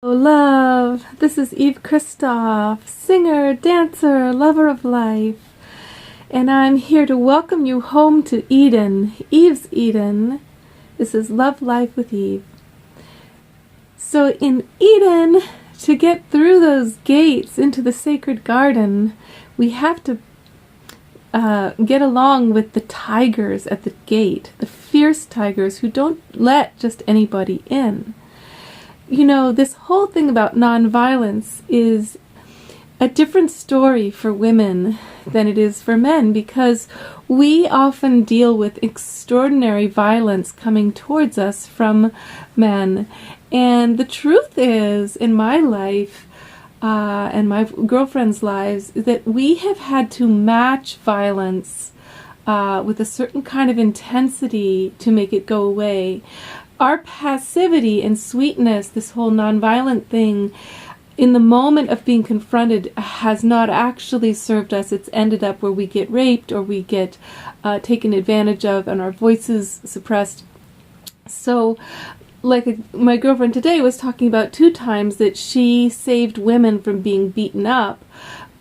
Oh, love, this is Eve Christoph, singer, dancer, lover of life, and I'm here to welcome you home to Eden, Eve's Eden. This is Love Life with Eve. So in Eden, to get through those gates into the sacred garden, we have to get along with the tigers at the gate, the fierce tigers who don't let just anybody in. You know, this whole thing about nonviolence is a different story for women than it is for men, because we often deal with extraordinary violence coming towards us from men. And the truth is, in my life and my girlfriends' lives, that we have had to match violence with a certain kind of intensity to make it go away. Our passivity and sweetness, this whole nonviolent thing, in the moment of being confronted, has not actually served us. It's ended up where we get raped or we get taken advantage of and our voices suppressed. So, like my girlfriend today was talking about 2 times that she saved women from being beaten up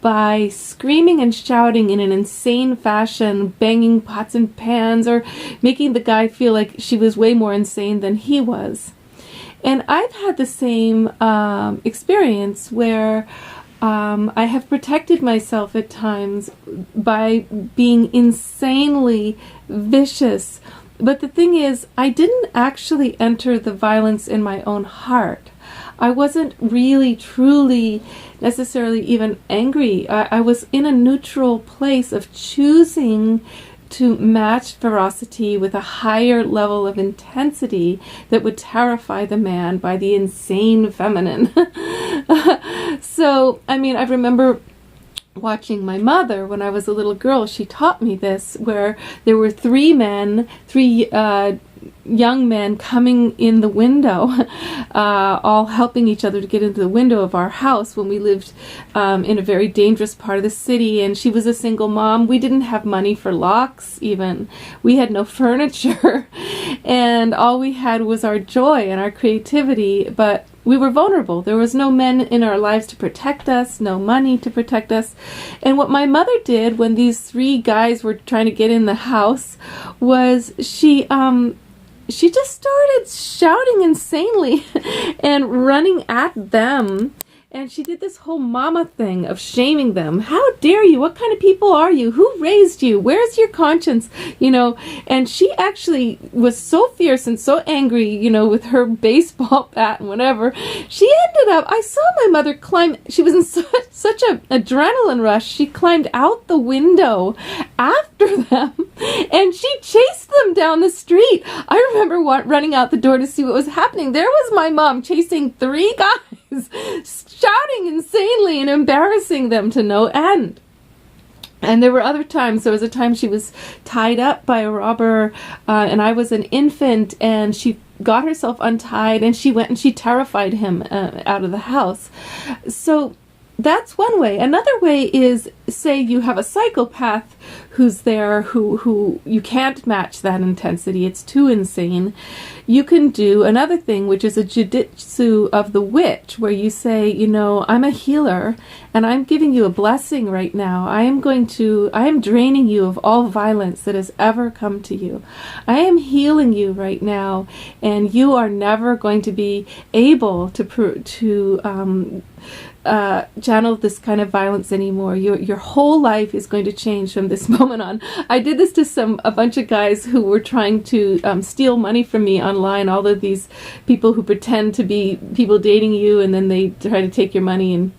by screaming and shouting in an insane fashion, banging pots and pans, or making the guy feel like she was way more insane than he was. And I've had the same experience where I have protected myself at times by being insanely vicious. But the thing is, I didn't actually enter the violence in my own heart. I wasn't really, truly, necessarily even angry. I was in a neutral place of choosing to match ferocity with a higher level of intensity that would terrify the man by the insane feminine. So, I mean, I remember watching my mother when I was a little girl. She taught me this, where there were 3 young men coming in the window, all helping each other to get into the window of our house when we lived in a very dangerous part of the city. And she was a single mom. We didn't have money for locks even. We had no furniture. And all we had was our joy and our creativity. But we were vulnerable. There was no men in our lives to protect us, no money to protect us. And what my mother did when these 3 guys were trying to get in the house was she just started shouting insanely and running at them. And she did this whole mama thing of shaming them. How dare you? What kind of people are you? Who raised you? Where's your conscience? You know, and she actually was so fierce and so angry, you know, with her baseball bat and whatever. She ended up, I saw my mother climb, she was in such an adrenaline rush. She climbed out the window after them and she chased them down the street. I remember running out the door to see what was happening. There was my mom chasing 3 guys, shouting insanely and embarrassing them to no end. And there were other times. There was a time she was tied up by a robber, and I was an infant, and she got herself untied, and she went and she terrified him out of the house. So that's one way. Another way is, say you have a psychopath who's there, who you can't match that intensity. It's too insane. You can do another thing, which is a jujitsu of the witch, where you say, you know, I'm a healer and I'm giving you a blessing right now. I am draining you of all violence that has ever come to you. I am healing you right now, and you are never going to be able to channel this kind of violence anymore. Your whole life is going to change from this moment on. I did this to a bunch of guys who were trying to steal money from me online. All of these people who pretend to be people dating you, and then they try to take your money.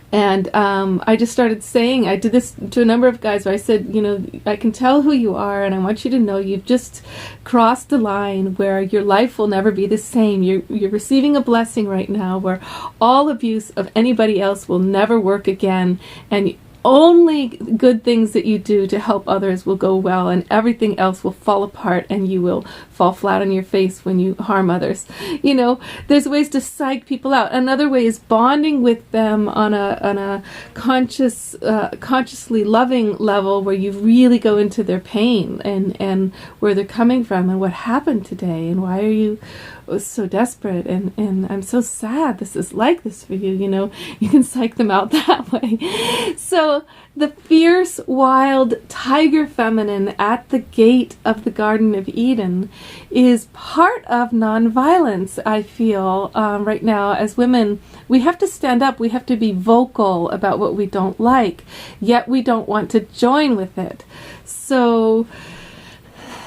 And I just started saying, I did this to a number of guys where I said, you know, I can tell who you are, and I want you to know you've just crossed the line where your life will never be the same. You're receiving a blessing right now where all abuse of anybody else will never work again, and only good things that you do to help others will go well, and everything else will fall apart, and you will fall flat on your face when you harm others. You know, there's ways to psych people out. Another way is bonding with them on a consciously loving level, where you really go into their pain and where they're coming from and what happened today, and why are you was so desperate, and I'm so sad this is like this for you, you can psych them out that way. So the fierce, wild tiger feminine at the gate of the Garden of Eden is part of nonviolence, I feel, right now. As women, we have to stand up, we have to be vocal about what we don't like, yet we don't want to join with it. So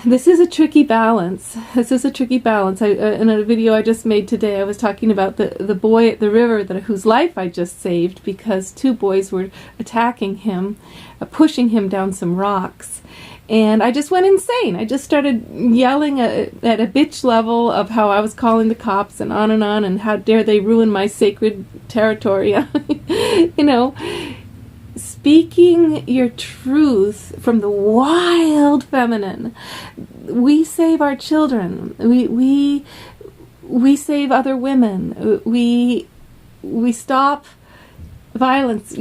this is a tricky balance. In a video I just made today, I was talking about the boy at the river whose life I just saved because two boys were attacking him, pushing him down some rocks. And I just went insane. I just started yelling at a bitch level of how I was calling the cops and and how dare they ruin my sacred territory. Speaking your truth from the wild feminine, we save our children. We save other women. We stop violence.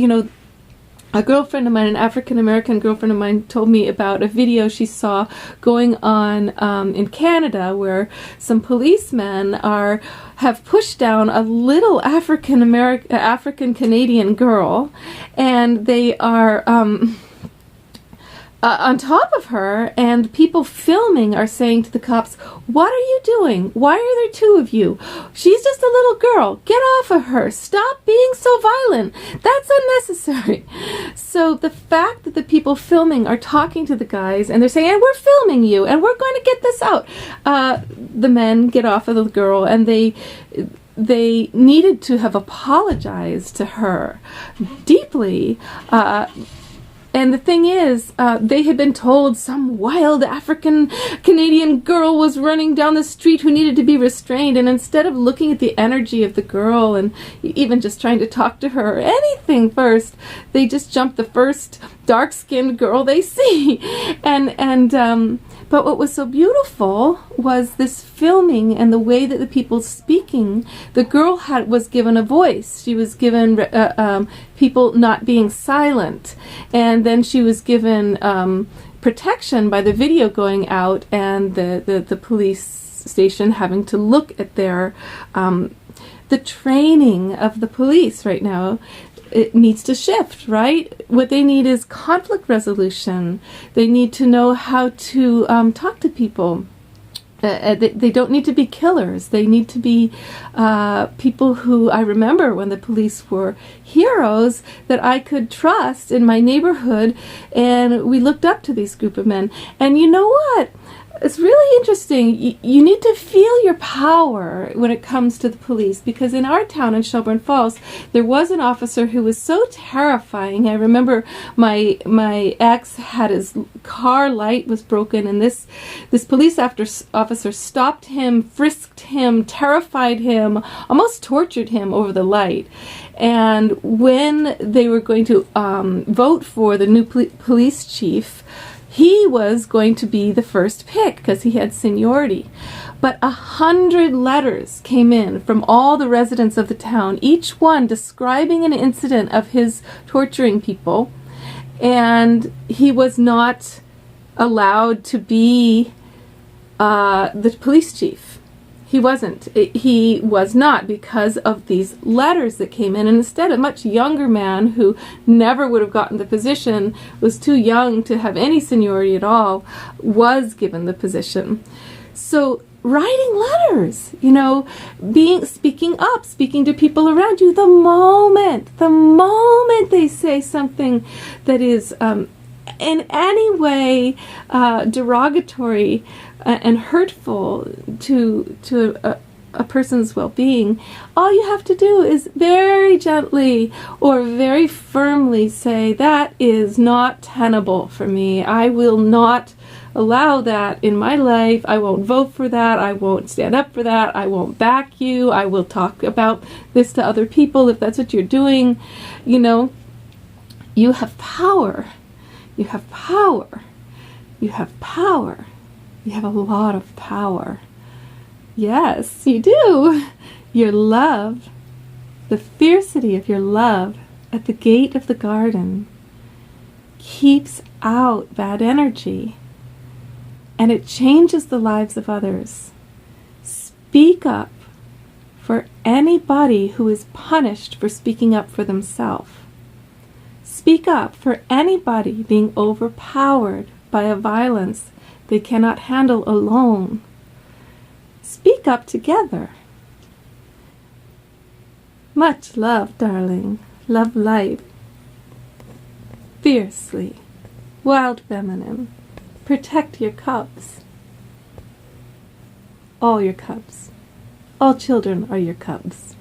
A girlfriend of mine, an African-American girlfriend of mine, told me about a video she saw going on in Canada where some policemen have pushed down a little African-Canadian girl, and they are on top of her, and people filming are saying to the cops, "What are you doing? Why are there two of you? She's just a little girl. Get off of her. Stop being so violent. That's unnecessary." So the fact that the people filming are talking to the guys, and they're saying, "And we're filming you, and we're going to get this out." The men get off of the girl, and they needed to have apologized to her deeply. And the thing is, they had been told some wild African-Canadian girl was running down the street who needed to be restrained. And instead of looking at the energy of the girl and even just trying to talk to her or anything first, they just jump the first dark-skinned girl they see. But what was so beautiful was this filming and the way that the people speaking. The girl was given a voice. She was given people not being silent, and then she was given protection by the video going out and the police station having to look at their the training of the police right now. It needs to shift, right? What they need is conflict resolution. They need to know how to talk to people. They don't need to be killers. They need to be people who, I remember when the police were heroes that I could trust in my neighborhood, and we looked up to these group of men. And you know what? It's really interesting. You need to feel your power when it comes to the police, because in our town in Shelburne Falls, there was an officer who was so terrifying. I remember my ex had his car light was broken, and this police officer stopped him, frisked him, terrified him, almost tortured him over the light. And when they were going to vote for the new police chief, he was going to be the first pick because he had seniority. But 100 letters came in from all the residents of the town, each one describing an incident of his torturing people, and he was not allowed to be the police chief. He wasn't. He was not, because of these letters that came in. And instead, a much younger man who never would have gotten the position, was too young to have any seniority at all, was given the position. So writing letters, speaking up, speaking to people around you, the moment they say something that is in any way derogatory and hurtful to a person's well-being, all you have to do is very gently or very firmly say, "That is not tenable for me. I will not allow that in my life. I won't vote for that. I won't stand up for that. I won't back you. I will talk about this to other people if that's what you're doing." You have power. You have power. You have power. You have a lot of power. Yes, you do. Your love, the fiercity of your love at the gate of the garden keeps out bad energy, and it changes the lives of others. Speak up for anybody who is punished for speaking up for themselves. Speak up for anybody being overpowered by a violence they cannot handle alone. Speak up together. Much love, darling. Love life. Fiercely. Wild feminine. Protect your cubs. All your cubs. All children are your cubs.